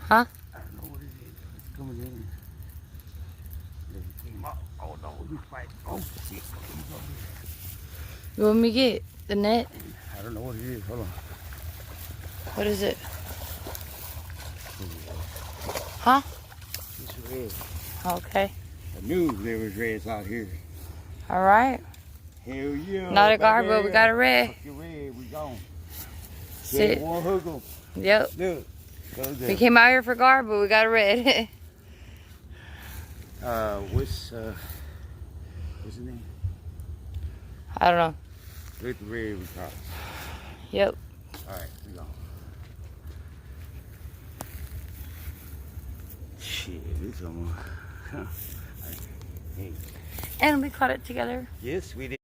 Huh? I don't know what it is. It's coming in. Let me clean him up. Oh no, you fight. Oh shit. You want me to get the net? I don't know what it is. Hold on. What is it? Huh? It's red. Okay. I knew there was reds out here. All right. Hell yeah. Not a gar, but we got a red. Fucking red, we gone. Sit. One hook 'em. Yep. Look. Goes there. We came out here for gar, but we got a red. What's his name? I don't know. Look at the red we caught. Yep. Alright, we gone. Shit, it's almost. Huh. Hey. And we caught it together. Yes, we did.